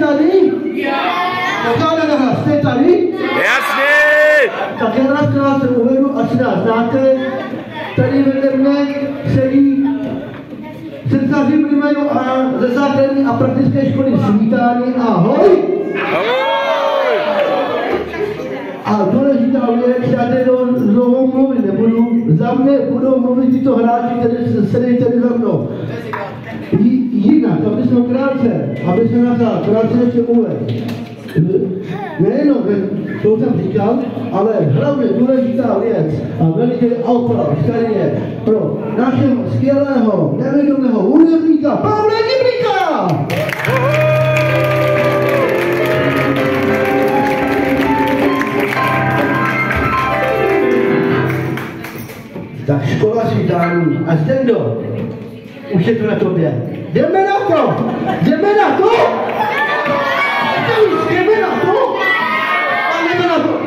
tady? Jste tady? Jasně! Tak já nás krátce uvedu, ať si nás znáte. Tady vedle mne sedí srdcaři Mlimeju a ze základní a praktické školy Svítání. Ahoj! Ahoj! A důležitá věc, já tady dlouho mluvit nebudu. Za mě budou mluvit tyto hráči, kteří sedí tady za mnou. Jinak, aby jsme na krátce ještě uvedl. Nejenom, to jsem říkal, ale hlavně důležitá věc a veliký aplaus tady je pro našeho skvělého, nevědomého hudebníka Pavla Giblíka! Tak škola Svítání. A zde kdo? Už je to na tobě. Jdeme na to! Jdeme na to! Jdeme na to! A jdeme na to!